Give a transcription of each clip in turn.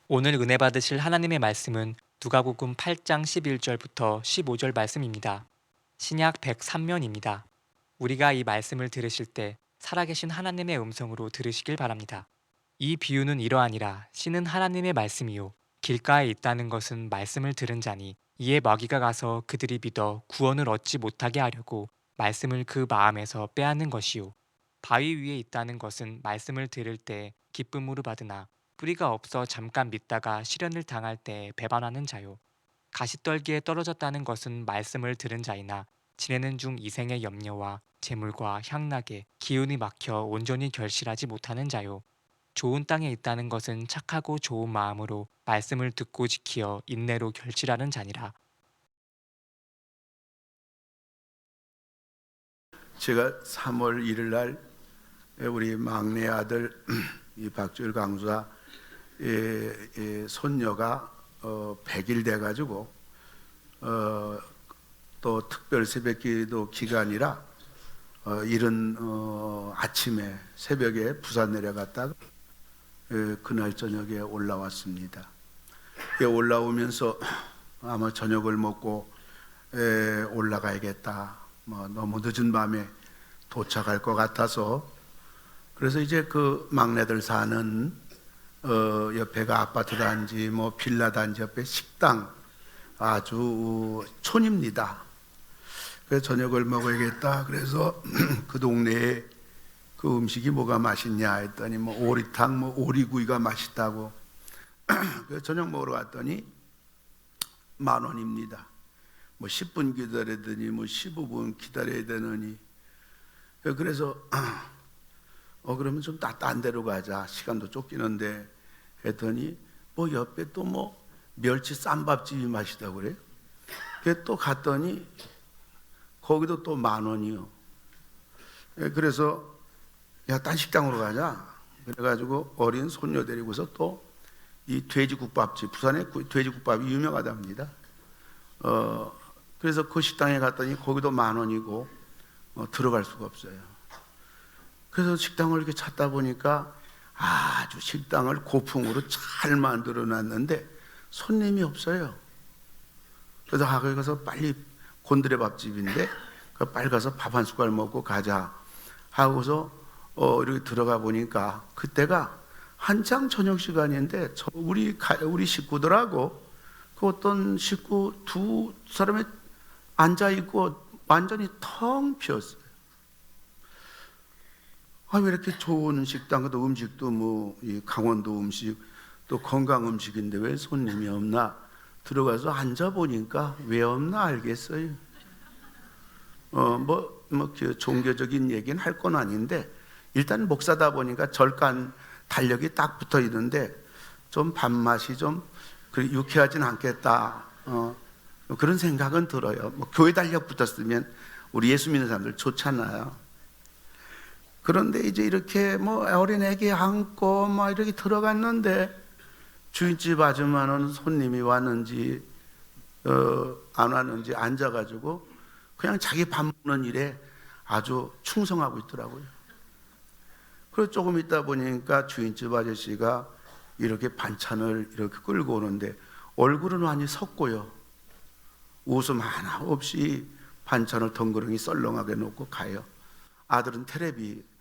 오늘 은혜 받으실 하나님의 말씀은 누가복음 8장 11절부터 15절 말씀입니다. 신약 103면입니다. 우리가 이 말씀을 들으실 때 살아계신 하나님의 음성으로 들으시길 바랍니다. 이 비유는 이러하니라. 씨는 하나님의 말씀이요 길가에 있다는 것은 말씀을 들은 자니 이에 마귀가 가서 그들이 믿어 구원을 얻지 못하게 하려고 말씀을 그 마음에서 빼앗는 것이요 바위 위에 있다는 것은 말씀을 들을 때 기쁨으로 받으나 뿌리가 없어 잠깐 믿다가 시련을 당할 때 배반하는 자요 가시떨기에 떨어졌다는 것은 말씀을 들은 자이나 지내는 중 이생의 염려와 재물과 향락에 기운이 막혀 온전히 결실하지 못하는 자요 좋은 땅에 있다는 것은 착하고 좋은 마음으로 말씀을 듣고 지키어 인내로 결실하는 자니라. 제가 3월 1일 날 우리 막내 아들 이 박주일 강사 손녀가 100일 돼가지고 또 특별 새벽기도 기간이라 이른 아침에 새벽에 부산 내려갔다가 그날 저녁에 올라왔습니다. 올라오면서 아마 저녁을 먹고 올라가야겠다. 너무 늦은 밤에 도착할 것 같아서 그래서 이제 그 막내들 사는 옆에가 아파트 단지 빌라 단지 옆에 식당 아주 촌입니다. 그래서 저녁을 먹어야겠다. 그래서 그 동네에 그 음식이 뭐가 맛있냐 했더니 오리탕 오리구이가 맛있다고 그래서 저녁 먹으러 갔더니 10,000원입니다. 10분 기다리더니 15분 기다려야 되느니 그래서 그러면 좀 딴 데로 가자. 시간도 쫓기는데 했더니 옆에 또 멸치 쌈밥집이 맛있다고 그래요. 그래서 또 갔더니 거기도 또 10,000원이요. 그래서 야, 딴 식당으로 가자. 그래가지고 어린 손녀 데리고서 또 이 돼지국밥집, 부산에 돼지국밥이 유명하답니다. 그래서 그 식당에 갔더니 거기도 10,000원이고 들어갈 수가 없어요. 그래서 식당을 이렇게 찾다 보니까 아주 식당을 고풍으로 잘 만들어 놨는데 손님이 없어요. 그래서 거기 가서 빨리 곤드레 밥집인데 빨리 가서 밥 한 숟갈 먹고 가자 하고서 이렇게 들어가 보니까 그때가 한창 저녁 시간인데 우리 식구들하고 그 어떤 식구 두 사람이 앉아 있고 완전히 텅 비었어요. 왜 이렇게 좋은 식당, 또 음식도 이 강원도 음식, 또 건강 음식인데 왜 손님이 없나? 들어가서 앉아 보니까 왜 없나 알겠어요. 종교적인 얘기는 할 건 아닌데 일단 목사다 보니까 절간 달력이 딱 붙어 있는데 좀 밥맛이 좀 유쾌하진 않겠다. 그런 생각은 들어요. 교회 달력 붙었으면 우리 예수 믿는 사람들 좋잖아요. 그런데 이제 이렇게 어린 애기 안고 이렇게 들어갔는데 주인집 아줌마는 손님이 왔는지 안 왔는지 앉아가지고 그냥 자기 밥 먹는 일에 아주 충성하고 있더라고요. 그래서 조금 있다 보니까 주인집 아저씨가 이렇게 반찬을 이렇게 끌고 오는데 얼굴은 완전히 섰고요. 웃음 하나 없이 반찬을 덩그러니 썰렁하게 놓고 가요. 아들은 텔레비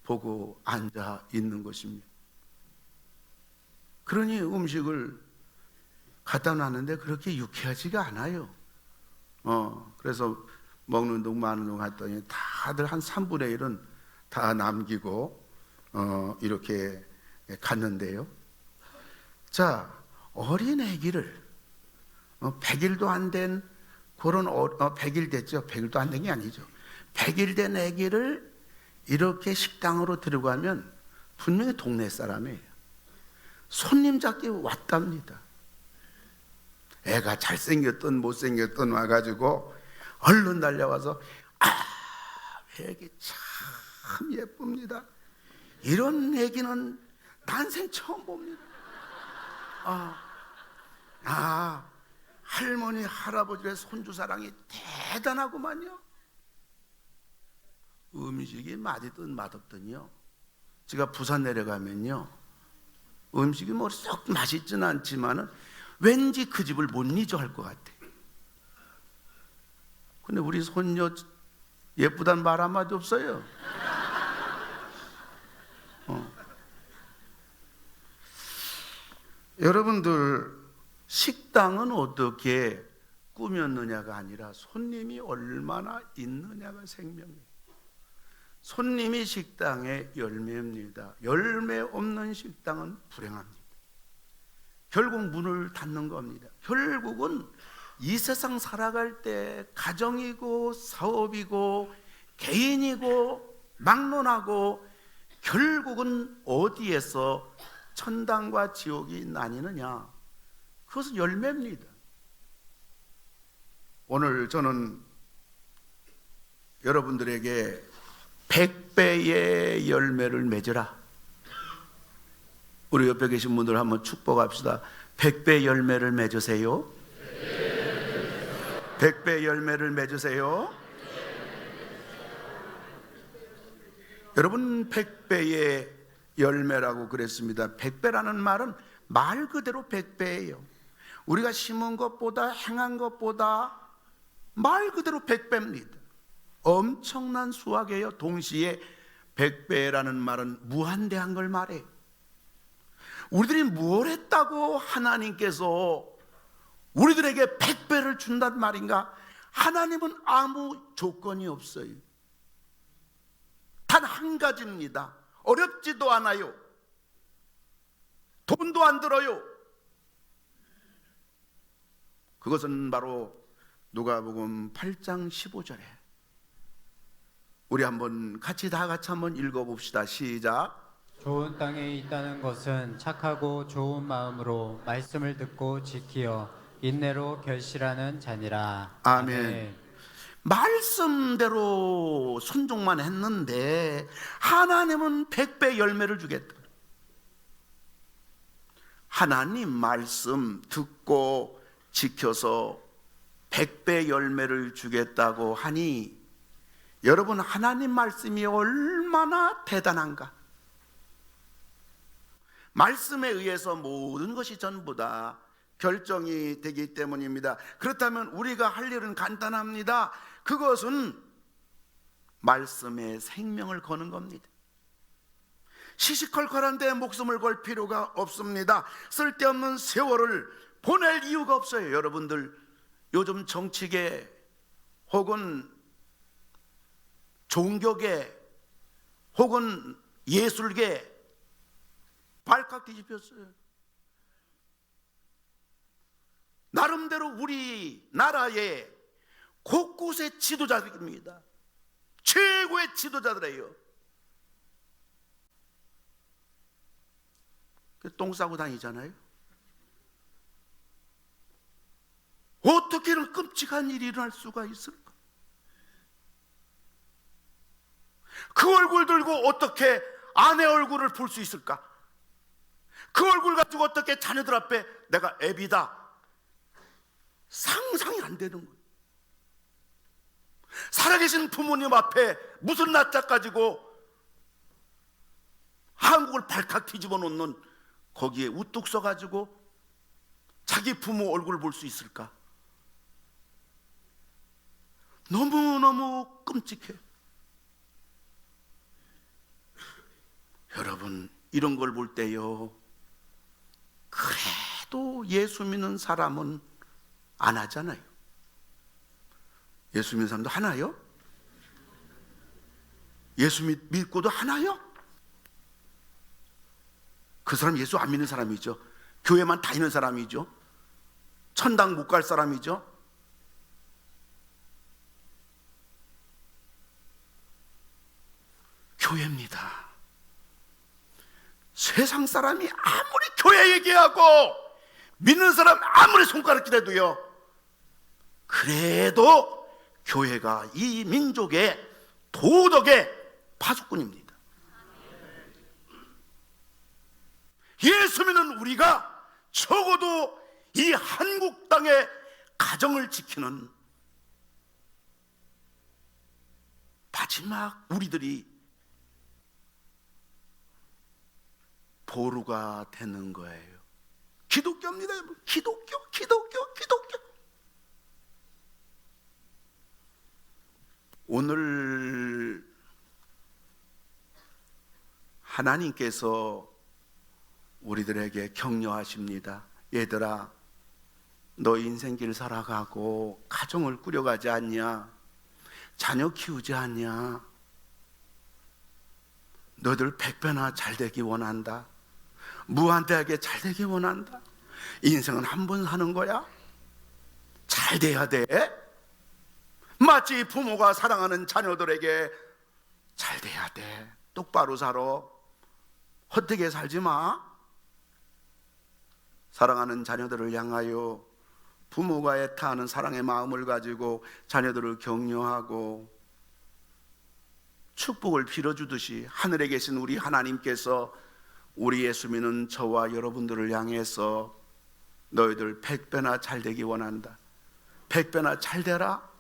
보고 앉아 있는 것입니다. 그러니 음식을 갖다 놨는데 그렇게 유쾌하지가 않아요. 그래서 먹는 동 마는 동 했더니 다들 한 3분의 1은 다 남기고 이렇게 갔는데요. 자, 어린 아기를 100일도 안 된 그런 100일 됐죠. 100일도 안 된 게 아니죠. 100일 된 아기를 이렇게 식당으로 들어가면 분명히 동네 사람이에요. 손님 잡기 왔답니다. 애가 잘생겼던 못생겼던 와가지고 얼른 달려와서 애기 참 예쁩니다. 이런 애기는 난생 처음 봅니다. 할머니 할아버지의 손주 사랑이 대단하구만요. 음식이 맛있든 맛없든요. 제가 부산 내려가면요 음식이 뭐 썩 맛있지는 않지만은 왠지 그 집을 못 잊어 할 것 같아. 근데 우리 손녀 예쁘단 말 한마디 없어요. 여러분들, 식당은 어떻게 꾸몄느냐가 아니라 손님이 얼마나 있느냐가 생명이에요. 손님이 식당의 열매입니다. 열매 없는 식당은 불행합니다. 결국 문을 닫는 겁니다. 결국은 이 세상 살아갈 때 가정이고 사업이고 개인이고 막론하고 결국은 어디에서 천당과 지옥이 나뉘느냐? 그것은 열매입니다. 오늘 저는 여러분들에게 100배의 열매를 맺으라. 우리 옆에 계신 분들 한번 축복합시다. 100배 열매를 맺으세요. 100배 열매를 맺으세요. 여러분, 100배의 열매라고 그랬습니다. 100배라는 말은 말 그대로 100배예요. 우리가 심은 것보다 행한 것보다 말 그대로 100배입니다. 엄청난 수확이에요. 동시에 100배라는 말은 무한대한 걸 말해요. 우리들이 뭘 했다고 하나님께서 우리들에게 100배를 준단 말인가? 하나님은 아무 조건이 없어요. 단 한 가지입니다. 어렵지도 않아요. 돈도 안 들어요. 그것은 바로 누가복음 8장 15절에 우리 한번 같이 다 같이 한번 읽어봅시다. 시작. 좋은 땅에 있다는 것은 착하고 좋은 마음으로 말씀을 듣고 지키어 인내로 결실하는 자니라. 아멘. 말씀대로 순종만 했는데 하나님은 100배 열매를 주겠다. 하나님 말씀 듣고 지켜서 100배 열매를 주겠다고 하니 여러분, 하나님 말씀이 얼마나 대단한가? 말씀에 의해서 모든 것이 전부 다 결정이 되기 때문입니다. 그렇다면 우리가 할 일은 간단합니다. 그것은 말씀에 생명을 거는 겁니다. 시시콜콜한데 목숨을 걸 필요가 없습니다. 쓸데없는 세월을 보낼 이유가 없어요. 여러분들, 요즘 정치계 혹은 종교계 혹은 예술계 발칵 뒤집혔어요. 나름대로 우리나라의 곳곳의 지도자들입니다. 최고의 지도자들이에요. 똥 싸고 다니잖아요. 어떻게 이런 끔찍한 일이 일어날 수가 있을까? 그 얼굴 들고 어떻게 아내 얼굴을 볼 수 있을까? 그 얼굴 가지고 어떻게 자녀들 앞에 내가 애비다, 상상이 안 되는 거예요. 살아계신 부모님 앞에 무슨 낯짝 가지고 한국을 발칵 뒤집어 놓는 거기에 우뚝 서가지고 자기 부모 얼굴을 볼 수 있을까? 너무너무 끔찍해. 여러분, 이런 걸 볼 때요, 그래도 예수 믿는 사람은 안 하잖아요. 예수 믿는 사람도 하나요? 예수 믿고도 하나요? 그 사람 예수 안 믿는 사람이죠. 교회만 다니는 사람이죠. 천당 못 갈 사람이죠. 교회입니다. 세상 사람이 아무리 교회 얘기하고 믿는 사람 아무리 손가락질해도요, 그래도 교회가 이 민족의 도덕의 파수꾼입니다. 예수 믿는 우리가 적어도 이 한국 땅의 가정을 지키는 마지막 우리들이 보루가 되는 거예요. 기독교입니다, 여러분. 기독교. 오늘 하나님께서 우리들에게 격려하십니다. 얘들아, 너 인생길 살아가고 가정을 꾸려가지 않냐? 자녀 키우지 않냐? 너들 100배나 잘되기 원한다. 무한대하게 잘되기 원한다. 인생은 한 번 사는 거야. 잘돼야 돼. 마치 부모가 사랑하는 자녀들에게 잘돼야 돼. 똑바로 살아. 헛되게 살지 마. 사랑하는 자녀들을 향하여 부모가 애타하는 사랑의 마음을 가지고 자녀들을 격려하고 축복을 빌어주듯이 하늘에 계신 우리 하나님께서 우리 예수 믿는 저와 여러분들을 향해서 너희들 100배나 잘되기 원한다. 100배나 잘되라.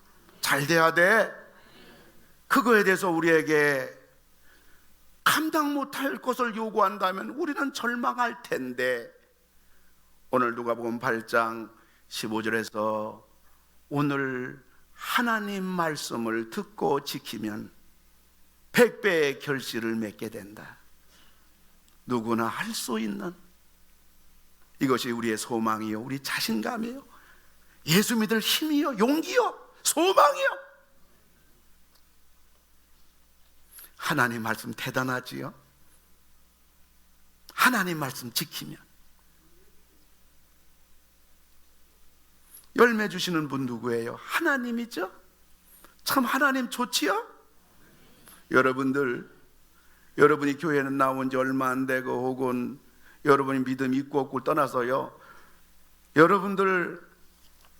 잘돼야 돼. 그거에 대해서 우리에게 감당 못할 것을 요구한다면 우리는 절망할 텐데, 오늘 누가복음 8장 15절에서 오늘 하나님 말씀을 듣고 지키면 100배의 결실을 맺게 된다. 누구나 할 수 있는, 이것이 우리의 소망이요, 우리 자신감이요, 예수 믿을 힘이요, 용기요, 소망이요. 하나님 말씀 대단하지요. 하나님 말씀 지키면. 열매 주시는 분 누구예요? 하나님이죠. 참 하나님 좋지요. 여러분이 교회는 나온 지 얼마 안 되고 혹은 여러분이 믿음 있고 없고를 떠나서요, 여러분들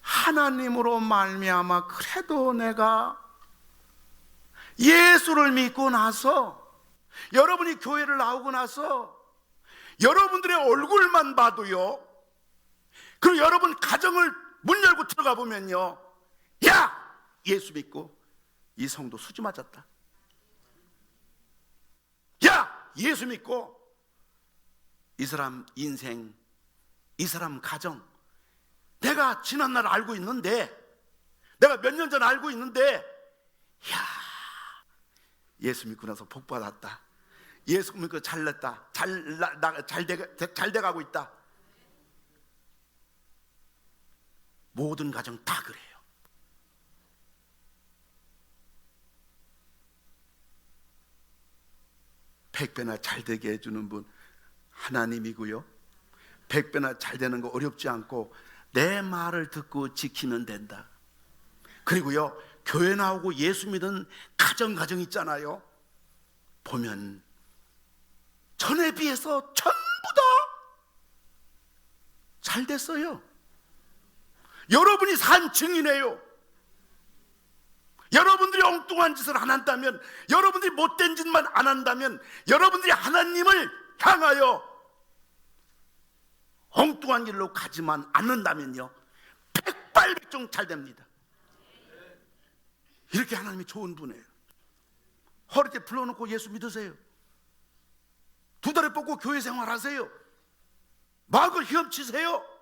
하나님으로 말미암아 그래도 내가 예수를 믿고 나서, 여러분이 교회를 나오고 나서 여러분들의 얼굴만 봐도요, 그리고 여러분 가정을 문 열고 들어가 보면요, 야! 예수 믿고 이 성도 수지 맞았다. 야! 예수 믿고 이 사람 인생, 이 사람 가정, 내가 지난날 알고 있는데, 내가 몇 년 전 알고 있는데, 야! 예수 믿고 나서 복 받았다. 예수 믿고 잘났다. 잘 돼가고 있다. 모든 가정 다 그래요. 백배나 잘 되게 해주는 분 하나님이고요. 100배나 잘 되는 거 어렵지 않고 내 말을 듣고 지키면 된다. 그리고요, 교회 나오고 예수 믿은 가정 있잖아요. 보면 전에 비해서 전부 다 잘 됐어요. 여러분이 산 증인이에요. 여러분들이 엉뚱한 짓을 안 한다면, 여러분들이 못된 짓만 안 한다면, 여러분들이 하나님을 향하여 엉뚱한 길로 가지만 않는다면요, 백발백중 잘 됩니다. 이렇게 하나님이 좋은 분이에요. 허리띠 풀어놓고 예수 믿으세요. 두 다리 뻗고 교회 생활하세요. 마음을 휘엄치세요.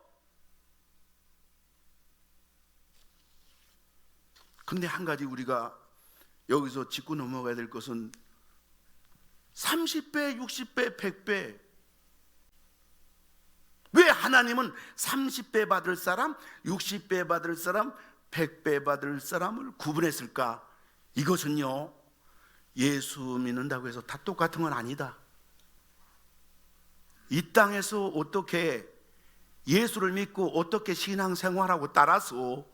근데 한 가지 우리가 여기서 짚고 넘어가야 될 것은 30배, 60배, 100배. 왜 하나님은 30배 받을 사람, 60배 받을 사람, 100배 받을 사람을 구분했을까? 이것은요, 예수 믿는다고 해서 다 똑같은 건 아니다. 이 땅에서 어떻게 예수를 믿고 어떻게 신앙생활하고 따라서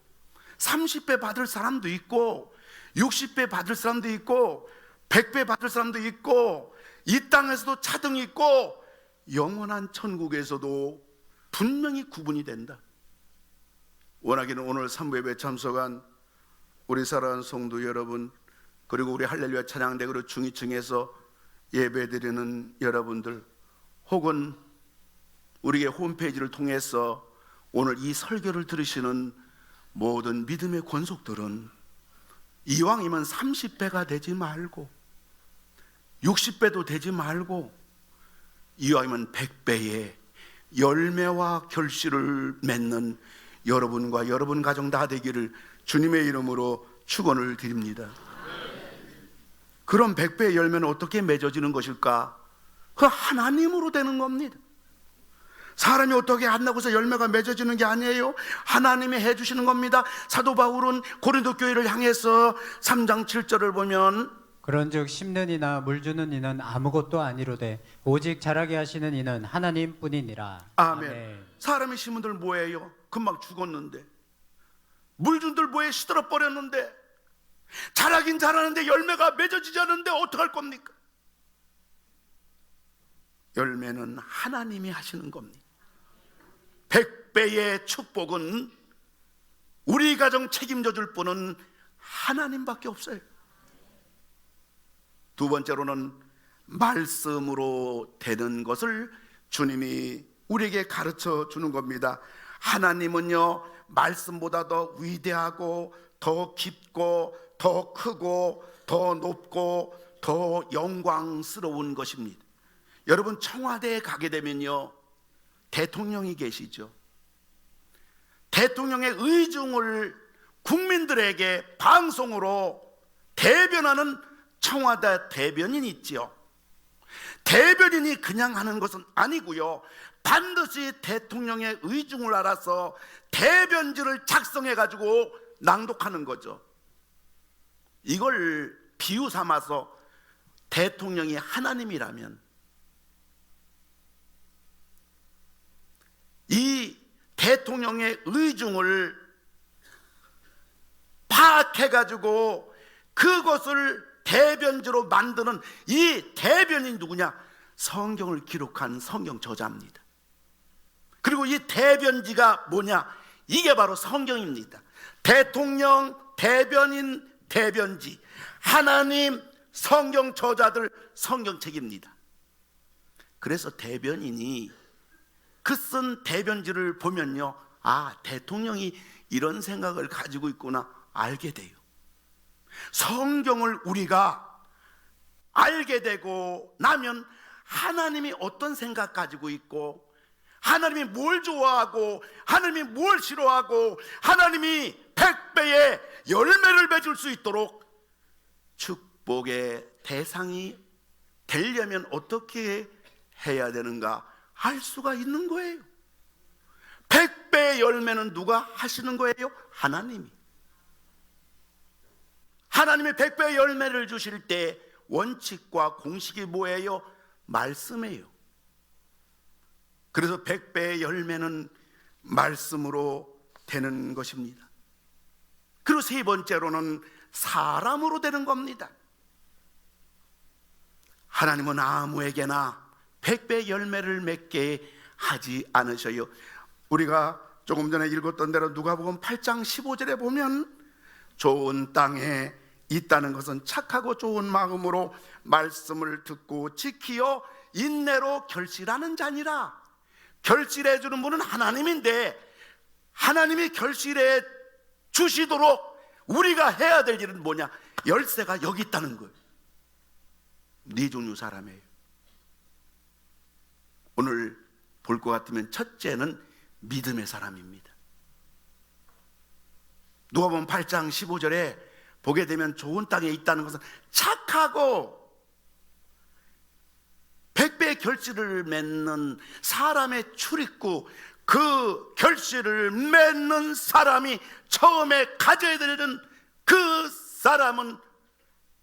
30배 받을 사람도 있고 60배 받을 사람도 있고 100배 받을 사람도 있고, 이 땅에서도 차등이 있고 영원한 천국에서도 분명히 구분이 된다. 원하기는 오늘 3부 예배 참석한 우리 사랑하는 성도 여러분, 그리고 우리 할렐루야 찬양대 그리고 중위층에서 예배드리는 여러분들, 혹은 우리의 홈페이지를 통해서 오늘 이 설교를 들으시는 모든 믿음의 권속들은 이왕이면 30배가 되지 말고 60배도 되지 말고 이왕이면 100배의 열매와 결실을 맺는 여러분과 여러분 가정 다 되기를 주님의 이름으로 축원을 드립니다. 그럼 100배의 열매는 어떻게 맺어지는 것일까? 그 하나님으로 되는 겁니다. 사람이 어떻게 한다고 해서 열매가 맺어지는 게 아니에요. 하나님이 해주시는 겁니다. 사도 바울은 고린도 교회를 향해서 3장 7절을 보면 그런즉 심는 이나 물 주는 이는 아무것도 아니로되 오직 자라게 하시는 이는 하나님뿐이니라. 아멘. 사람이 심은들 뭐예요? 금방 죽었는데, 물 준들 뭐에 시들어 버렸는데, 자라긴 자라는데 열매가 맺어지지 않는데 어떡할 겁니까? 열매는 하나님이 하시는 겁니다. 100배의 축복은 우리 가정 책임져 줄 분은 하나님밖에 없어요. 두 번째로는 말씀으로 되는 것을 주님이 우리에게 가르쳐 주는 겁니다. 하나님은요, 말씀보다 더 위대하고 더 깊고 더 크고 더 높고 더 영광스러운 것입니다. 여러분, 청와대에 가게 되면요, 대통령이 계시죠. 대통령의 의중을 국민들에게 방송으로 대변하는 청와대 대변인이 있지요. 대변인이 그냥 하는 것은 아니고요, 반드시 대통령의 의중을 알아서 대변지를 작성해 가지고 낭독하는 거죠. 이걸 비유 삼아서 대통령이 하나님이라면 이 대통령의 의중을 파악해 가지고 그것을 대변지로 만드는 이 대변인이 누구냐? 성경을 기록한 성경 저자입니다. 그리고 이 대변지가 뭐냐? 이게 바로 성경입니다. 대통령, 대변인, 대변지, 하나님, 성경 저자들, 성경책입니다. 그래서 대변인이 그 쓴 대변지를 보면요, 아, 대통령이 이런 생각을 가지고 있구나 알게 돼요. 성경을 우리가 알게 되고 나면 하나님이 어떤 생각 가지고 있고, 하나님이 뭘 좋아하고, 하나님이 뭘 싫어하고, 하나님이 100배의 열매를 맺을 수 있도록 축복의 대상이 되려면 어떻게 해야 되는가 알 수가 있는 거예요. 100배의 열매는 누가 하시는 거예요? 하나님이. 하나님이 100배의 열매를 주실 때 원칙과 공식이 뭐예요? 말씀이에요. 그래서 100배의 열매는 말씀으로 되는 것입니다. 그리고 세 번째로는 사람으로 되는 겁니다. 하나님은 아무에게나 100배의 열매를 맺게 하지 않으셔요. 우리가 조금 전에 읽었던 대로 누가복음 8장 15절에 보면 좋은 땅에 있다는 것은 착하고 좋은 마음으로 말씀을 듣고 지키어 인내로 결실하는 자니라. 결실해 주는 분은 하나님인데 하나님이 결실해 주시도록 우리가 해야 될 일은 뭐냐? 열쇠가 여기 있다는 거예요. 네 종류 사람이에요. 오늘 볼 것 같으면 첫째는 믿음의 사람입니다. 누가복음 8장 15절에 보게 되면 좋은 땅에 있다는 것은 착하고 100배의 결실을 맺는 사람의 출입구, 그 결실을 맺는 사람이 처음에 가져야 되는 그 사람은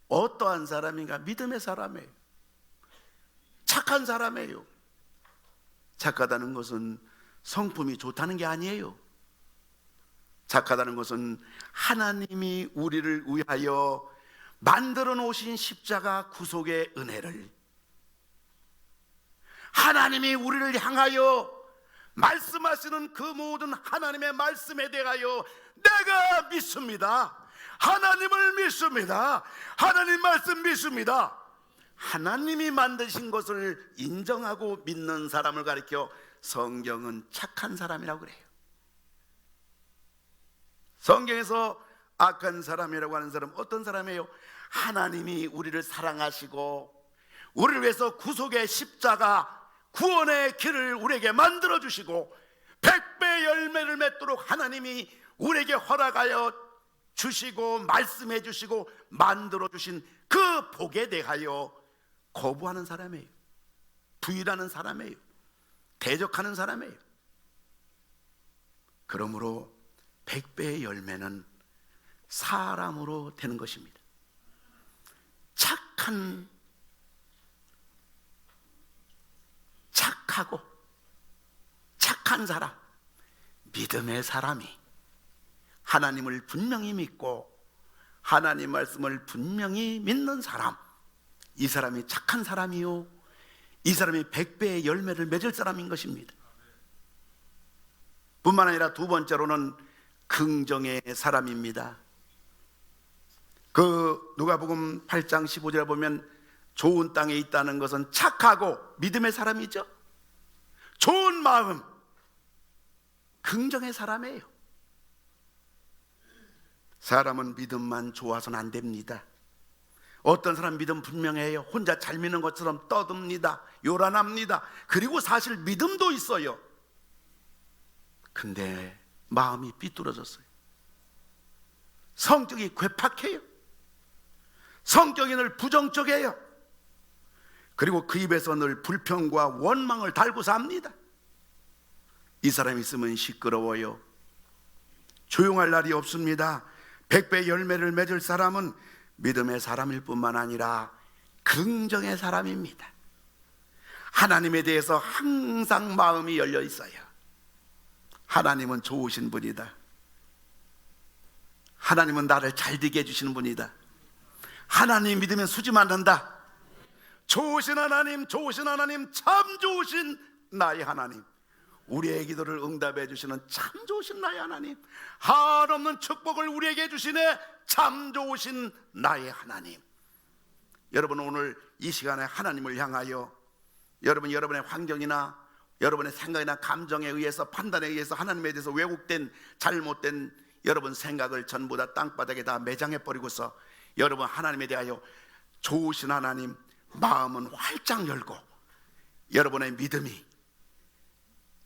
어떠한 사람인가? 믿음의 사람이에요. 착한 사람이에요. 착하다는 것은 성품이 좋다는 게 아니에요. 착하다는 것은 하나님이 우리를 위하여 만들어 놓으신 십자가 구속의 은혜를, 하나님이 우리를 향하여 말씀하시는 그 모든 하나님의 말씀에 대하여 내가 믿습니다, 하나님을 믿습니다, 하나님 말씀 믿습니다, 하나님이 만드신 것을 인정하고 믿는 사람을 가리켜 성경은 착한 사람이라고 그래요. 성경에서 악한 사람이라고 하는 사람은 어떤 사람이에요? 하나님이 우리를 사랑하시고 우리를 위해서 구속의 십자가 구원의 길을 우리에게 만들어 주시고 100배 열매를 맺도록 하나님이 우리에게 허락하여 주시고 말씀해 주시고 만들어 주신 그 복에 대하여 거부하는 사람이에요. 부인하는 사람이에요. 대적하는 사람이에요. 그러므로 100배의 열매는 사람으로 되는 것입니다. 착하고 착한 사람, 믿음의 사람이 하나님을 분명히 믿고 하나님 말씀을 분명히 믿는 사람, 이 사람이 착한 사람이요, 이 사람이 100배의 열매를 맺을 사람인 것입니다. 뿐만 아니라 두 번째로는 긍정의 사람입니다. 그 누가복음 8장 15절에 보면 좋은 땅에 있다는 것은 착하고 믿음의 사람이죠. 좋은 마음, 긍정의 사람이에요. 사람은 믿음만 좋아서는 안 됩니다. 어떤 사람 믿음 분명해요. 혼자 잘 믿는 것처럼 떠듭니다. 요란합니다. 그리고 사실 믿음도 있어요. 근데 마음이 삐뚤어졌어요. 성격이 괴팍해요. 성격이 늘 부정적이에요. 그리고 그 입에서 늘 불평과 원망을 달고 삽니다. 이 사람이 있으면 시끄러워요. 조용할 날이 없습니다. 100배 열매를 맺을 사람은 믿음의 사람일 뿐만 아니라 긍정의 사람입니다. 하나님에 대해서 항상 마음이 열려 있어요. 하나님은 좋으신 분이다. 하나님은 나를 잘 되게 해주시는 분이다. 하나님 믿으면 수지 않는다. 좋으신 하나님, 좋으신 하나님, 참 좋으신 나의 하나님, 우리의 기도를 응답해 주시는 참 좋으신 나의 하나님, 한없는 축복을 우리에게 주시네 참 좋으신 나의 하나님. 여러분, 오늘 이 시간에 하나님을 향하여 여러분의 환경이나 여러분의 생각이나 감정에 의해서, 판단에 의해서 하나님에 대해서 왜곡된 잘못된 여러분 생각을 전부 다 땅바닥에 다 매장해 버리고서 여러분 하나님에 대하여 좋으신 하나님 마음은 활짝 열고, 여러분의 믿음이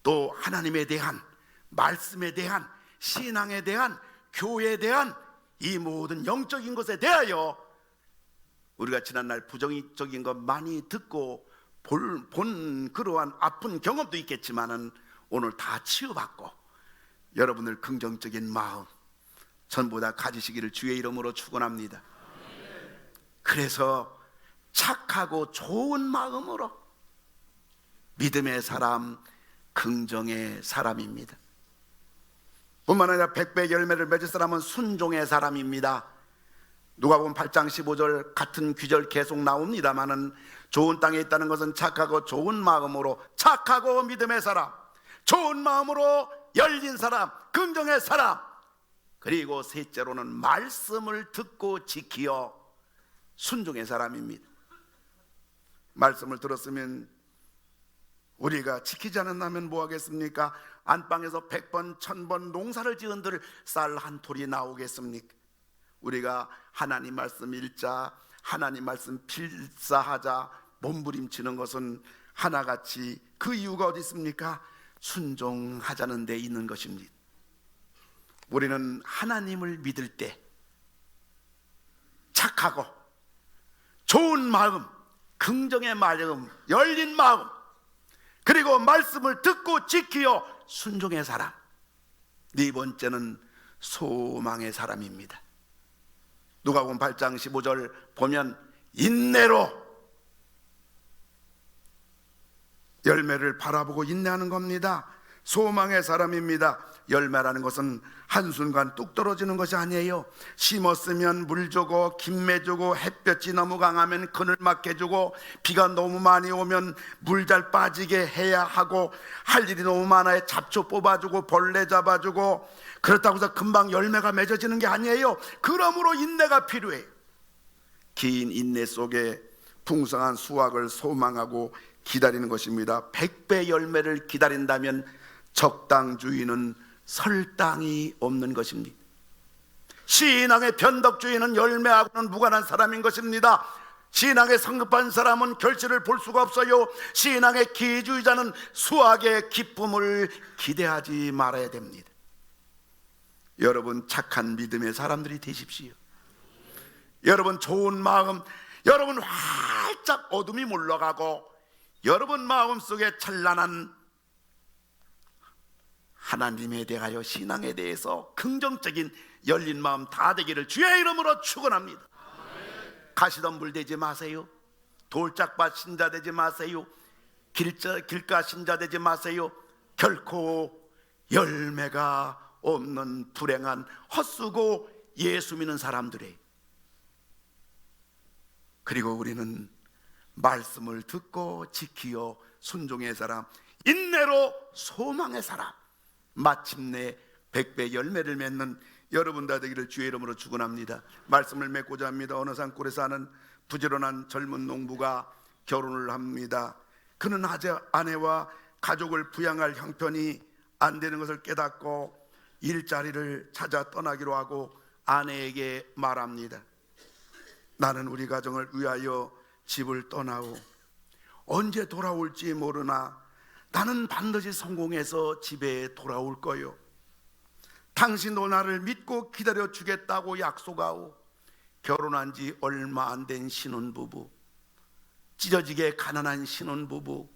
또 하나님에 대한 말씀에 대한 신앙에 대한 교회에 대한 이 모든 영적인 것에 대하여 우리가 지난날 부정적인 것 많이 듣고 본 그러한 아픈 경험도 있겠지만은 오늘 다 치유받고 여러분들 긍정적인 마음 전부 다 가지시기를 주의 이름으로 축원합니다. 그래서 착하고 좋은 마음으로 믿음의 사람, 긍정의 사람입니다. 뿐만 아니라 100배 열매를 맺을 사람은 순종의 사람입니다. 누가복음 8장 15절 같은 귀절 계속 나옵니다마는 좋은 땅에 있다는 것은 착하고 좋은 마음으로, 착하고 믿음의 사람, 좋은 마음으로 열린 사람, 긍정의 사람, 그리고 셋째로는 말씀을 듣고 지키어 순종의 사람입니다. 말씀을 들었으면 우리가 지키지 않는다면 뭐 하겠습니까? 안방에서 100번 1000번 농사를 지은들 쌀 한 톨이 나오겠습니까? 우리가 하나님 말씀 읽자, 하나님 말씀 필사하자 몸부림치는 것은 하나같이 그 이유가 어디 있습니까? 순종하자는 데 있는 것입니다. 우리는 하나님을 믿을 때 착하고 좋은 마음, 긍정의 마음, 열린 마음, 그리고 말씀을 듣고 지키어 순종의 사람, 네 번째는 소망의 사람입니다. 누가복음 8장 15절 보면 인내로 열매를 바라보고 인내하는 겁니다. 소망의 사람입니다. 열매라는 것은 한순간 뚝 떨어지는 것이 아니에요. 심었으면 물 주고 김매 주고 햇볕이 너무 강하면 그늘 맞게 주고 비가 너무 많이 오면 물 잘 빠지게 해야 하고 할 일이 너무 많아요. 잡초 뽑아주고 벌레 잡아주고, 그렇다고 해서 금방 열매가 맺어지는 게 아니에요. 그러므로 인내가 필요해요. 긴 인내 속에 풍성한 수확을 소망하고 기다리는 것입니다. 100배 열매를 기다린다면 적당주의는 설당이 없는 것입니다. 신앙의 변덕주의는 열매하고는 무관한 사람인 것입니다. 신앙에 성급한 사람은 결실을 볼 수가 없어요. 신앙의 기주의자는 수확의 기쁨을 기대하지 말아야 됩니다. 여러분 착한 믿음의 사람들이 되십시오. 여러분 좋은 마음, 여러분 활짝 어둠이 물러가고 여러분 마음속에 찬란한 하나님에 대하여 신앙에 대해서 긍정적인 열린 마음 다 되기를 주의 이름으로 축원합니다. 가시덤불 되지 마세요. 돌짝밭 신자 되지 마세요. 길가 신자 되지 마세요. 결코 열매가 없는 불행한 헛수고 예수 믿는 사람들이에요. 그리고 우리는 말씀을 듣고 지키어 순종의 사람, 인내로 소망의 사람, 마침내 100배 열매를 맺는 여러분 다 되기를 주의 이름으로 축원합니다. 말씀을 맺고자 합니다. 어느 산골에 사는 부지런한 젊은 농부가 결혼을 합니다. 그는 아내와 가족을 부양할 형편이 안 되는 것을 깨닫고 일자리를 찾아 떠나기로 하고 아내에게 말합니다. 나는 우리 가정을 위하여 집을 떠나오. 언제 돌아올지 모르나 나는 반드시 성공해서 집에 돌아올 거요. 당신도 나를 믿고 기다려 주겠다고 약속하오. 결혼한 지 얼마 안 된 신혼부부, 찢어지게 가난한 신혼부부,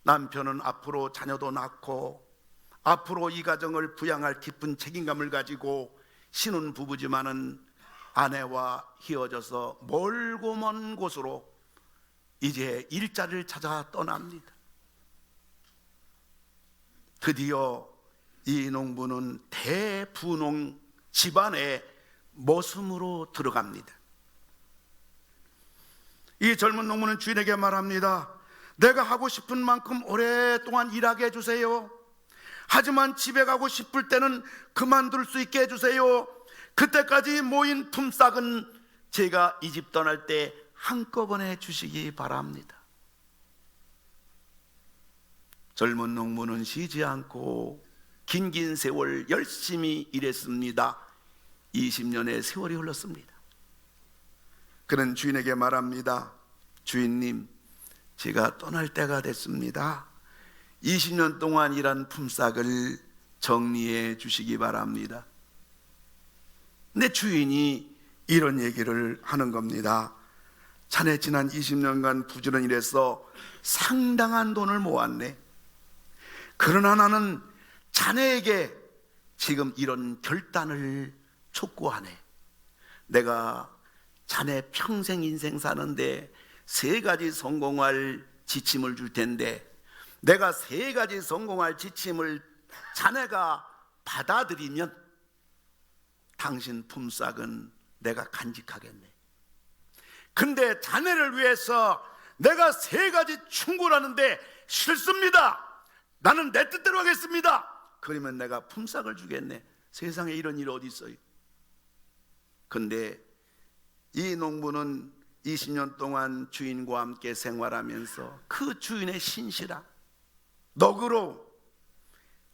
남편은 앞으로 자녀도 낳고 앞으로 이 가정을 부양할 깊은 책임감을 가지고 신혼부부지만은 아내와 헤어져서 멀고 먼 곳으로 이제 일자리를 찾아 떠납니다. 드디어 이 농부는 대부농 집안의 머슴으로 들어갑니다. 이 젊은 농부는 주인에게 말합니다. 내가 하고 싶은 만큼 오랫동안 일하게 해주세요. 하지만 집에 가고 싶을 때는 그만둘 수 있게 해주세요. 그때까지 모인 품삯은 제가 이 집 떠날 때 한꺼번에 주시기 바랍니다. 젊은 농부는 쉬지 않고 긴 세월 열심히 일했습니다. 20년의 세월이 흘렀습니다. 그는 주인에게 말합니다. 주인님, 제가 떠날 때가 됐습니다. 20년 동안 일한 품삯을 정리해 주시기 바랍니다. 근데 주인이 이런 얘기를 하는 겁니다. 자네 지난 20년간 부지런히 일해서 상당한 돈을 모았네. 그러나 나는 자네에게 지금 이런 결단을 촉구하네. 내가 자네 평생 인생 사는데 3가지 성공할 지침을 줄 텐데 내가 3가지 성공할 지침을 자네가 받아들이면 당신 품삯은 내가 간직하겠네. 근데 자네를 위해서 내가 3가지 충고를 하는데 싫습니다. 나는 내 뜻대로 하겠습니다. 그러면 내가 품삯을 주겠네. 세상에 이런 일이 어디 있어요? 근데 이 농부는 20년 동안 주인과 함께 생활하면서 그 주인의 신실함, 너그러움,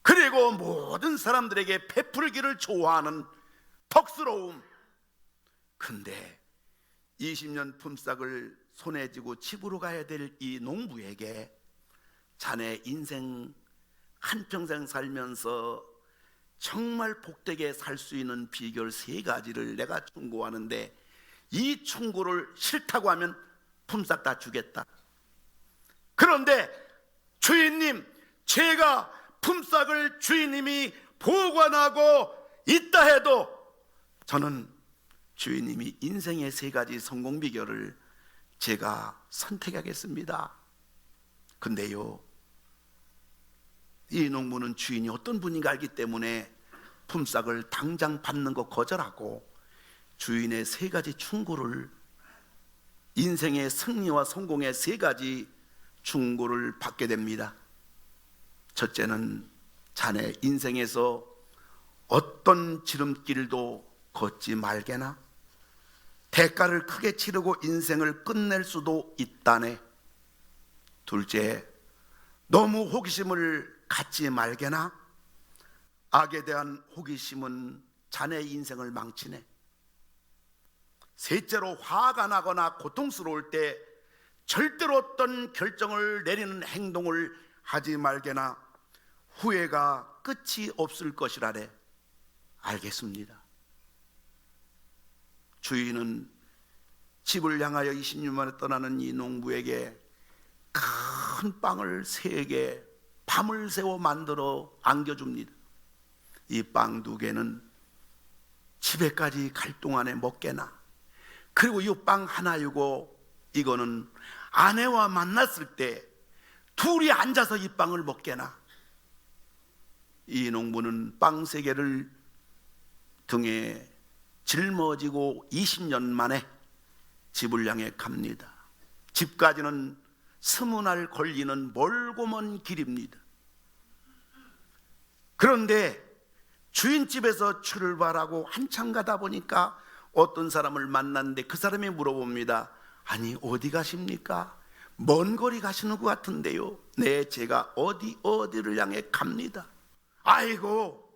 그리고 모든 사람들에게 베풀기를 좋아하는 덕스러움. 근데 20년 품삯을 손에 쥐고 집으로 가야 될 이 농부에게 자네 인생 한평생 살면서 정말 복되게 살 수 있는 비결 3가지를 내가 충고하는데 이 충고를 싫다고 하면 품삯 다 주겠다. 그런데 주인님, 제가 품삯을 주인님이 보관하고 있다 해도 저는 주인님이 인생의 3가지 성공 비결을 제가 선택하겠습니다. 근데요, 이 농부는 주인이 어떤 분인가 알기 때문에 품삯을 당장 받는 거 거절하고 주인의 3가지 충고를, 인생의 승리와 성공의 3가지 충고를 받게 됩니다. 첫째는 자네 인생에서 어떤 지름길도 걷지 말게나 대가를 크게 치르고 인생을 끝낼 수도 있다네. 둘째, 너무 호기심을 갖지 말게나 악에 대한 호기심은 자네 인생을 망치네. 셋째로, 화가 나거나 고통스러울 때 절대로 어떤 결정을 내리는 행동을 하지 말게나 후회가 끝이 없을 것이라네. 알겠습니다. 주인은 집을 향하여 20년 만에 떠나는 이 농부에게 큰 빵을 3개 밤을 새워 만들어 안겨줍니다. 이 빵 2개는 집에까지 갈 동안에 먹게나, 그리고 이 빵 하나이고 이거는 아내와 만났을 때 둘이 앉아서 이 빵을 먹게나. 이 농부는 빵 3개를 등에 짊어지고 20년 만에 집을 향해 갑니다. 집까지는 20날 걸리는 멀고 먼 길입니다. 그런데 주인집에서 출발하고 한참 가다 보니까 어떤 사람을 만났는데 그 사람이 물어봅니다. 아니, 어디 가십니까? 먼 거리 가시는 것 같은데요. 네, 제가 어디를 향해 갑니다. 아이고,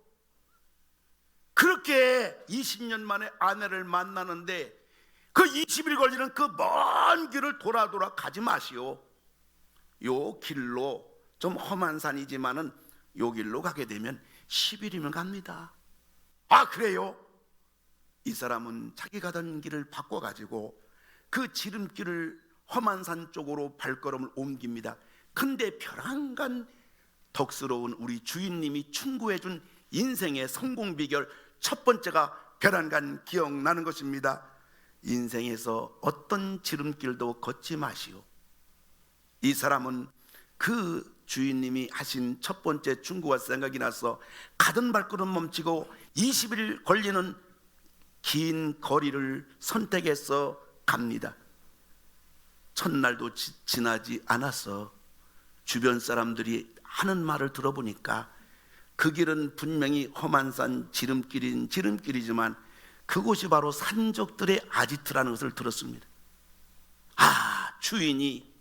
그렇게 20년 만에 아내를 만나는데 그 20일 걸리는 그 먼 길을 돌아 가지 마시오. 요 길로, 좀 험한 산이지만은 요 길로 가게 되면 10일이면 갑니다. 아, 그래요? 이 사람은 자기 가던 길을 바꿔가지고 그 지름길을 험한 산 쪽으로 발걸음을 옮깁니다. 근데 벼랑간 덕스러운 우리 주인님이 충고해준 인생의 성공 비결 첫 번째가 벼랑간 기억나는 것입니다. 인생에서 어떤 지름길도 걷지 마시오. 이 사람은 그 주인님이 하신 첫 번째 충고가 생각이 나서 가던 발걸음 멈추고 20일 걸리는 긴 거리를 선택해서 갑니다. 첫날도 지나지 않아서 주변 사람들이 하는 말을 들어보니까 그 길은 분명히 험한 산 지름길이지만 그곳이 바로 산적들의 아지트라는 것을 들었습니다. 아, 주인이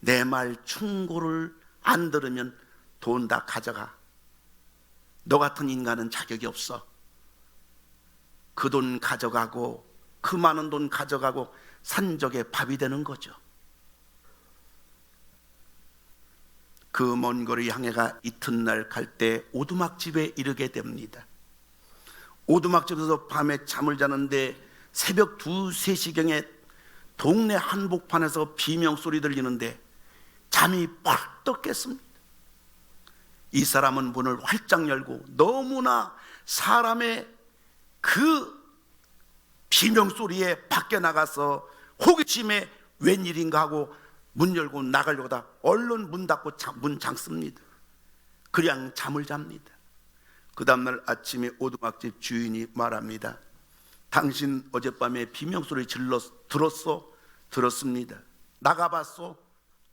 내 말 충고를 안 들으면 돈 다 가져가. 너 같은 인간은 자격이 없어. 그 돈 가져가고 그 많은 돈 가져가고 산적의 밥이 되는 거죠. 그 먼 거리 향해가 이튿날 갈 때 오두막집에 이르게 됩니다. 오두막집에서 밤에 잠을 자는데 새벽 2, 3시경에 동네 한복판에서 비명소리 들리는데 잠이 펄떡 깼습니다. 이 사람은 문을 활짝 열고 너무나 사람의 그 비명소리에 밖에 나가서 호기심에 웬일인가 하고 문 열고 나가려고 하다 얼른 문 닫고 문 잠습니다. 그냥 잠을 잡니다. 그 다음날 아침에 오두막집 주인이 말합니다. 당신 어젯밤에 비명소리 들었어? 들었습니다. 나가봤어?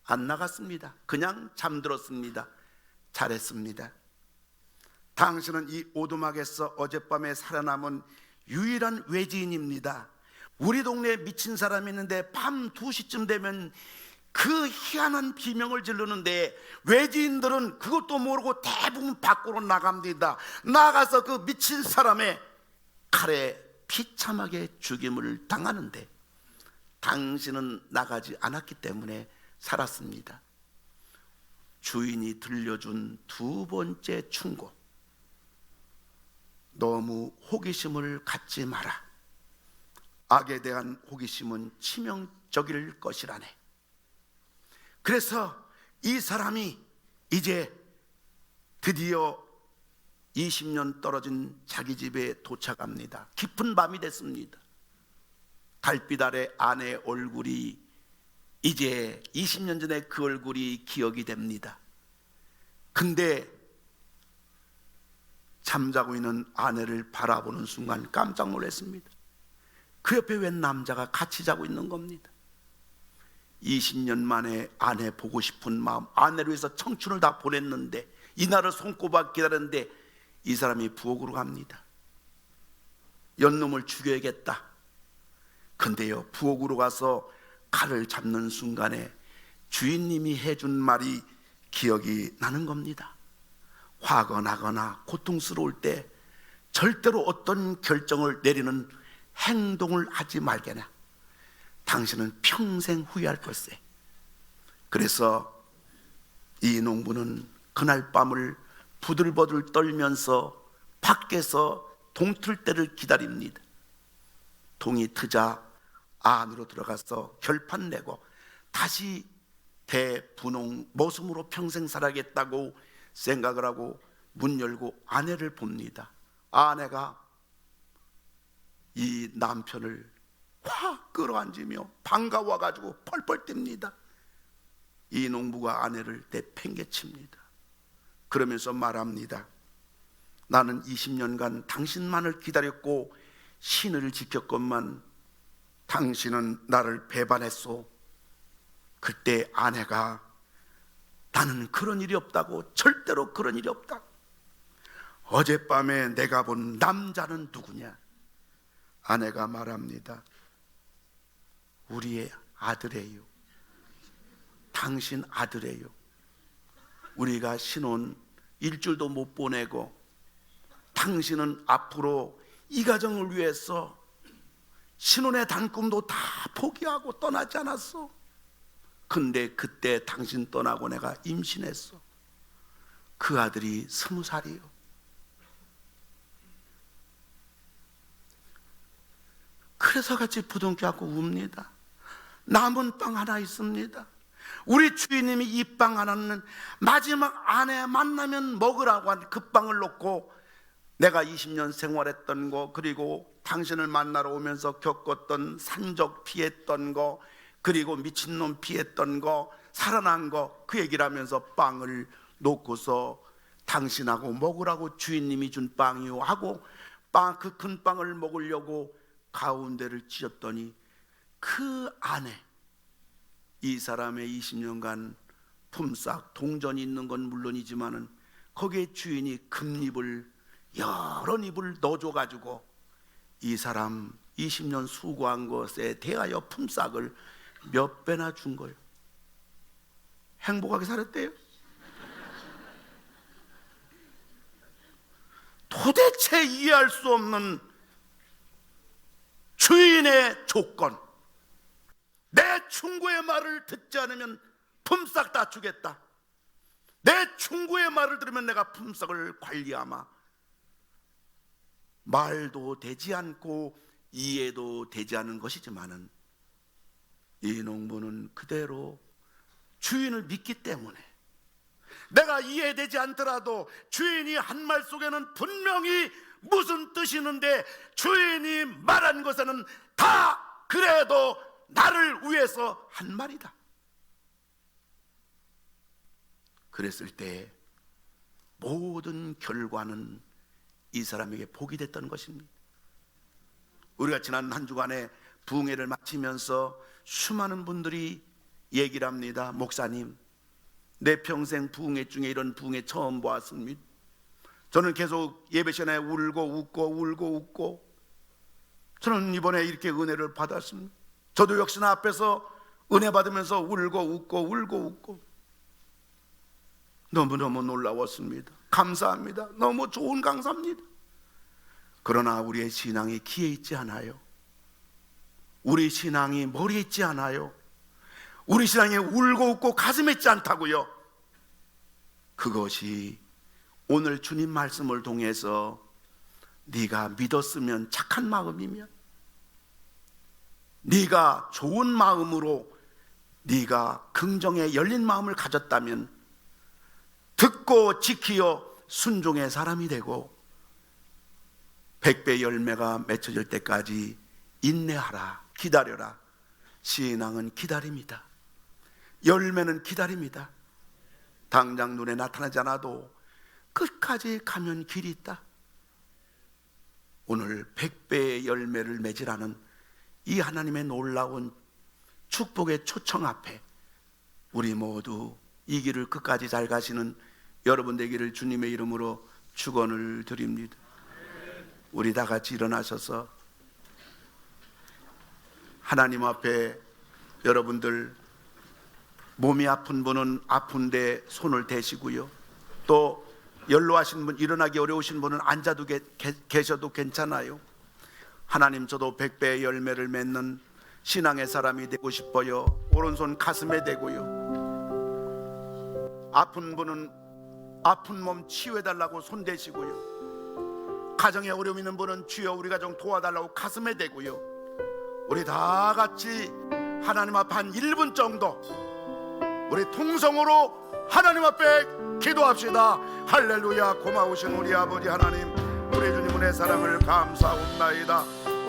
안 나갔습니다. 그냥 잠들었습니다. 잘했습니다. 당신은 이 오두막에서 어젯밤에 살아남은 유일한 외지인입니다. 우리 동네에 미친 사람이 있는데 밤 2시쯤 되면 그 희한한 비명을 지르는데 외지인들은 그것도 모르고 대부분 밖으로 나갑니다. 나가서 그 미친 사람의 칼에 비참하게 죽임을 당하는데 당신은 나가지 않았기 때문에 살았습니다. 주인이 들려준 2번째 충고. 너무 호기심을 갖지 마라. 악에 대한 호기심은 치명적일 것이라네. 그래서 이 사람이 이제 드디어 20년 떨어진 자기 집에 도착합니다. 깊은 밤이 됐습니다. 달빛 아래 아내의 얼굴이 이제 20년 전에 그 얼굴이 기억이 됩니다. 근데 잠자고 있는 아내를 바라보는 순간 깜짝 놀랐습니다. 그 옆에 웬 남자가 같이 자고 있는 겁니다. 20년 만에 아내 보고 싶은 마음, 아내를 위해서 청춘을 다 보냈는데 이날을 손꼽아 기다렸는데 이 사람이 부엌으로 갑니다. 연놈을 죽여야겠다. 근데요, 부엌으로 가서 칼을 잡는 순간에 주인님이 해준 말이 기억이 나는 겁니다. 화가 나거나 고통스러울 때 절대로 어떤 결정을 내리는 행동을 하지 말게나. 당신은 평생 후회할 걸세. 그래서 이 농부는 그날 밤을 부들부들 떨면서 밖에서 동틀 때를 기다립니다. 동이 트자 안으로 들어가서 결판 내고 다시 대분홍 모습으로 평생 살아야겠다고 생각을 하고 문 열고 아내를 봅니다. 아내가 이 남편을 확 끌어안으며 반가워가지고 펄펄 뜁니다. 이 농부가 아내를 내팽개칩니다. 그러면서 말합니다. 나는 20년간 당신만을 기다렸고 신을 지켰건만 당신은 나를 배반했소. 그때 아내가 나는 그런 일이 없다고, 절대로 그런 일이 없다. 어젯밤에 내가 본 남자는 누구냐? 아내가 말합니다. 우리의 아들이에요. 당신 아들이에요. 우리가 신혼 일주일도 못 보내고 당신은 앞으로 이 가정을 위해서 신혼의 단꿈도 다 포기하고 떠나지 않았어. 근데 그때 당신 떠나고 내가 임신했어. 그 아들이 20살이에요. 그래서 같이 부둥켜안고 웁니다. 남은 빵 하나 있습니다. 우리 주인님이 이 빵 하나는 마지막 아내 만나면 먹으라고 한 그 빵을 놓고 내가 20년 생활했던 거, 그리고 당신을 만나러 오면서 겪었던 산적 피했던 거, 그리고 미친놈 피했던 거, 살아난 거, 그 얘기를 하면서 빵을 놓고서 당신하고 먹으라고 주인님이 준 빵이요 하고 그 큰 빵을 먹으려고 가운데를 찢었더니 그 안에 이 사람의 20년간 품삯 동전이 있는 건 물론이지만은 거기에 주인이 금잎을 여러 잎을 넣어줘가지고 이 사람 20년 수고한 것에 대하여 품삯을 몇 배나 준 거예요. 행복하게 살았대요. 도대체 이해할 수 없는 주인의 조건. 내 충고의 말을 듣지 않으면 품삯 다 주겠다. 내 충고의 말을 들으면 내가 품삯을 관리하마. 말도 되지 않고 이해도 되지 않은 것이지만은 이 농부는 그대로 주인을 믿기 때문에 내가 이해되지 않더라도 주인이 한 말 속에는 분명히 무슨 뜻이 있는데 주인이 말한 것에는 다 그래도 나를 위해서 한 말이다. 그랬을 때 모든 결과는 이 사람에게 복이 됐던 것입니다. 우리가 지난 한 주간에 부흥회를 마치면서 수많은 분들이 얘기를 합니다. 목사님, 내 평생 부흥회 중에 이런 부흥회 처음 보았습니다. 저는 계속 예배 시간에 울고 웃고 저는 이번에 이렇게 은혜를 받았습니다. 저도 역시나 앞에서 은혜 받으면서 울고 웃고 너무너무 놀라웠습니다. 감사합니다. 너무 좋은 강사입니다. 그러나 우리의 신앙이 귀에 있지 않아요. 우리 신앙이 머리에 있지 않아요. 우리 신앙이 울고 웃고 가슴에 있지 않다고요. 그것이 오늘 주님 말씀을 통해서 네가 믿었으면 착한 마음이면, 네가 좋은 마음으로 네가 긍정에 열린 마음을 가졌다면 듣고 지키어 순종의 사람이 되고 100배 열매가 맺혀질 때까지 인내하라, 기다려라. 신앙은 기다림이다. 열매는 기다림이다. 당장 눈에 나타나지 않아도 끝까지 가면 길이 있다. 오늘 100배의 열매를 맺으라는 이 하나님의 놀라운 축복의 초청 앞에 우리 모두 이 길을 끝까지 잘 가시는 여러분 되기를 주님의 이름으로 축원을 드립니다. 우리 다 같이 일어나셔서 하나님 앞에, 여러분들 몸이 아픈 분은 아픈데 손을 대시고요, 또 연로하신 분, 일어나기 어려우신 분은 앉아도 계셔도 괜찮아요. 하나님, 저도 100배의 열매를 맺는 신앙의 사람이 되고 싶어요. 오른손 가슴에 대고요. 아픈 분은 아픈 몸 치유해달라고 손 대시고요. 가정에 어려움 있는 분은 주여 우리 가정 도와달라고 가슴에 대고요. 우리 다 같이 하나님 앞에 한 1분 정도 우리 통성으로 하나님 앞에 기도합시다. 할렐루야. 고마우신 우리 아버지 하나님, 우리 주님 은혜 사랑을 감사합나이다.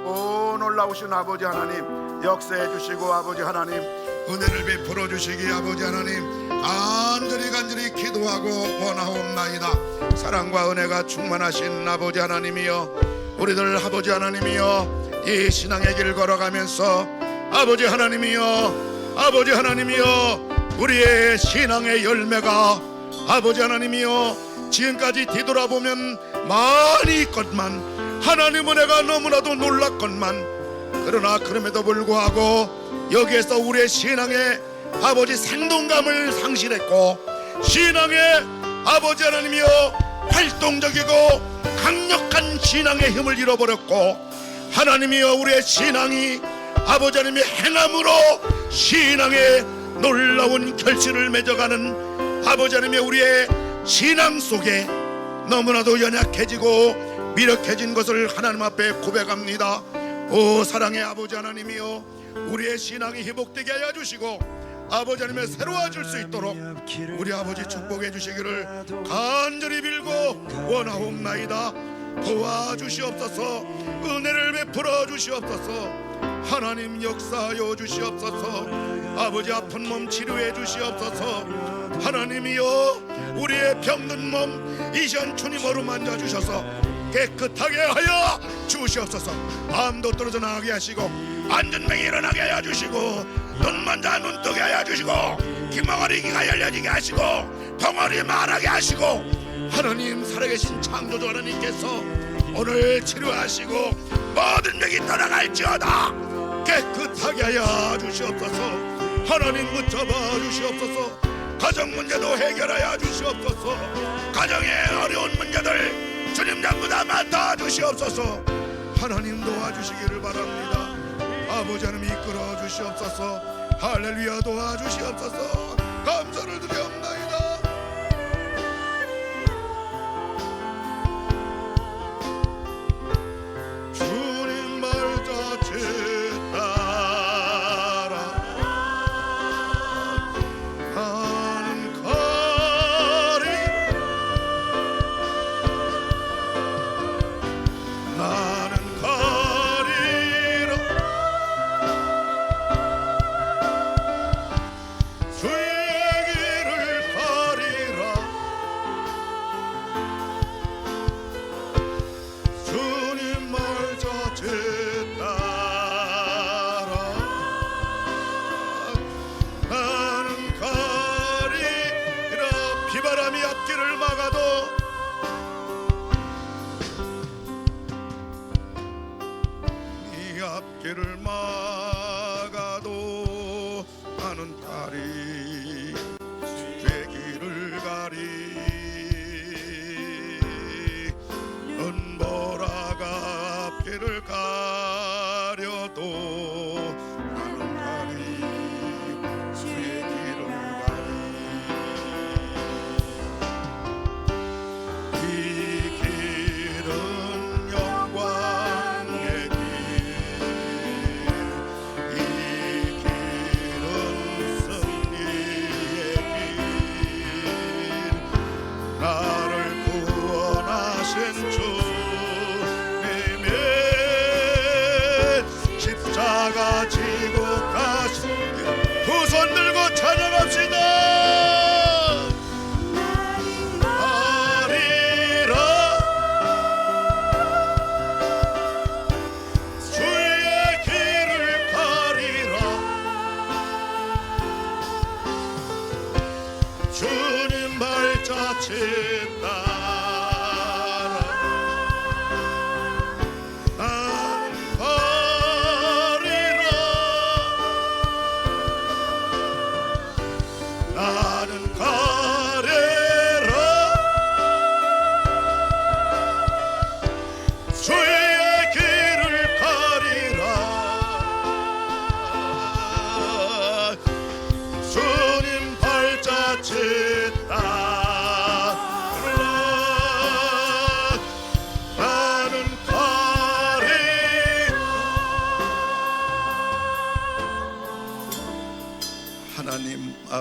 오 놀라우신 아버지 하나님, 역사해 주시고 아버지 하나님 은혜를 베풀어 주시기 아버지 하나님 간절히 기도하고 원하옵나이다. 사랑과 은혜가 충만하신 아버지 하나님이여, 우리들 아버지 하나님이여, 이 신앙의 길 걸어가면서 아버지 하나님이여 우리의 신앙의 열매가 아버지 하나님이여 지금까지 뒤돌아보면 많이 있건만 하나님 은혜가 너무나도 놀랐건만, 그러나 그럼에도 불구하고 여기에서 우리의 신앙의 아버지 생동감을 상실했고, 신앙의 아버지 하나님이여 활동적이고 강력한 신앙의 힘을 잃어버렸고, 하나님이여 우리의 신앙이 아버지 하나님의 행함으로 신앙의 놀라운 결실을 맺어가는 아버지 하나님의 우리의 신앙 속에 너무나도 연약해지고 미력해진 것을 하나님 앞에 고백합니다. 오 사랑의 아버지 하나님이여, 우리의 신앙이 회복되게 하여 주시고 아버지 하나님의 새로워질 수 있도록 우리 아버지 축복해 주시기를 간절히 빌고 원하옵나이다. 도와주시옵소서. 은혜를 베풀어 주시옵소서. 하나님 역사하여 주시옵소서. 아버지 아픈 몸 치료해 주시옵소서. 하나님이여 우리의 병든 몸 이전 주님 어루만져 주셔서 깨끗하게 하여 주시옵소서. 암도 떨어져 나가게 하시고 안전병이 일어나게 하여 주시고 눈먼 자 눈뜨게 하여 주시고 귀멍어리 귀가 열려지게 하시고 벙어리 말하게 하시고, 하나님 살아계신 창조주 하나님께서 오늘 치료하시고 모든 병이 떠나갈지어다 깨끗하게 하여 주시옵소서. 하나님 붙잡아 주시옵소서. 가정 문제도 해결하여 주시옵소서. 가정의 어려운 문제들 주님 전부 다 맡아 주시옵소서. 하나님 도와주시기를 바랍니다. 아버지 하나님 이끌어 주시옵소서. 할렐루야. 도와주시옵소서. 감사를 드리옵나이다. 주님 말 자체 따라 나는 가리 나는 가리라. 주의 길을 가리라. 주님 말 자체 따라 나는 가리라. 비바람이 앞길을 막아도 이 앞길을 막아도 나는 가리. 주의 길을 가리. 눈보라가 앞길을 가려도 나는 가리. 주의 길을 가리. 이 길은 영광의 길. 이 길은 승리의 길. 나를 구원하신 주님의 십자가 지고 가신 두 손 들고 찬양합시다. 가리라. 주의 길을 가리라. 주님 말 자체 따라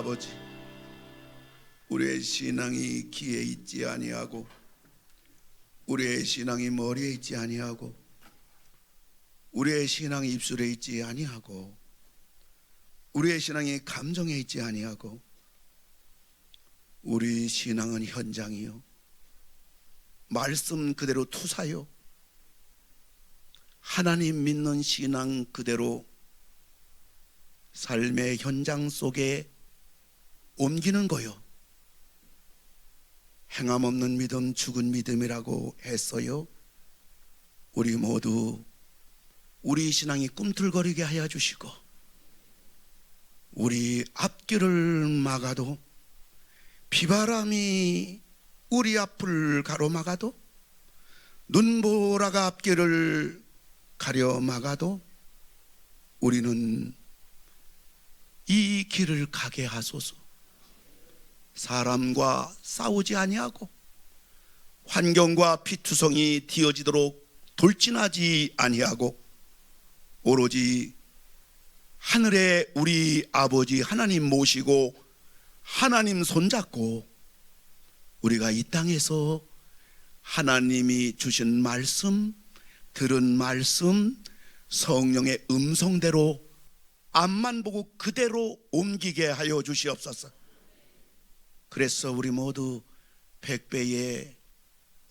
아버지, 우리의 신앙이 귀에 있지 아니하고 우리의 신앙이 머리에 있지 아니하고 우리의 신앙이 입술에 있지 아니하고 우리의 신앙이 감정에 있지 아니하고 우리 신앙은 현장이요 말씀 그대로 투사요 하나님 믿는 신앙 그대로 삶의 현장 속에 옮기는 거요. 행함 없는 믿음 죽은 믿음이라고 했어요. 우리 모두 우리 신앙이 꿈틀거리게 하여 주시고 우리 앞길을 막아도 비바람이 우리 앞을 가로막아도 눈보라가 앞길을 가려막아도 우리는 이 길을 가게 하소서. 사람과 싸우지 아니하고 환경과 피투성이 뒤어지도록 돌진하지 아니하고 오로지 하늘에 우리 아버지 하나님 모시고 하나님 손잡고 우리가 이 땅에서 하나님이 주신 말씀, 들은 말씀, 성령의 음성대로 앞만 보고 그대로 옮기게 하여 주시옵소서. 그래서 우리 모두 100배의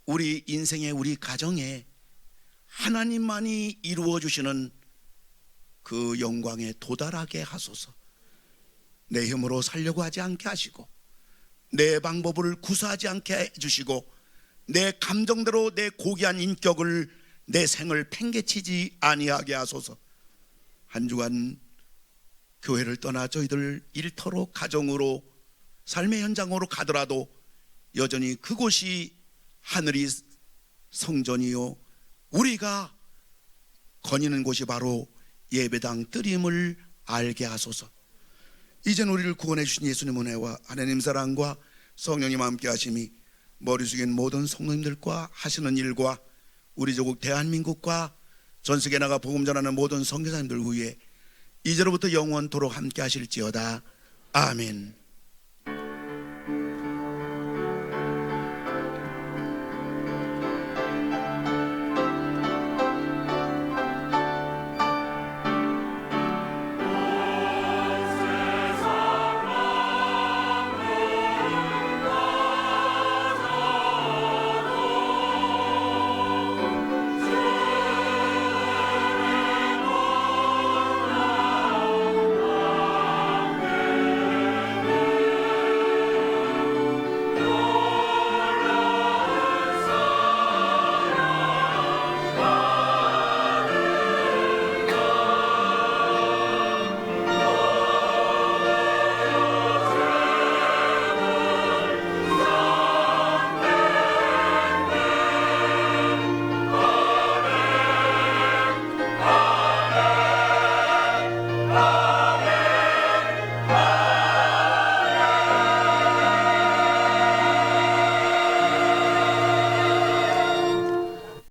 우리 인생의 우리 가정에 하나님만이 이루어 주시는 그 영광에 도달하게 하소서. 내 힘으로 살려고 하지 않게 하시고 내 방법을 구사하지 않게 해주시고 내 감정대로 내 고귀한 인격을 내 생을 팽개치지 아니하게 하소서. 한 주간 교회를 떠나 저희들 일터로 가정으로 삶의 현장으로 가더라도 여전히 그곳이 하늘이 성전이요 우리가 거니는 곳이 바로 예배당 뜰임을 알게 하소서. 이젠 우리를 구원해 주신 예수님 은혜와 하나님 사랑과 성령님 함께 하심이 머리 숙인 모든 성도님들과 하시는 일과 우리 조국 대한민국과 전세계 나가 복음 전하는 모든 선교사님들 위해 이제로부터 영원토록 함께 하실지어다. 아멘.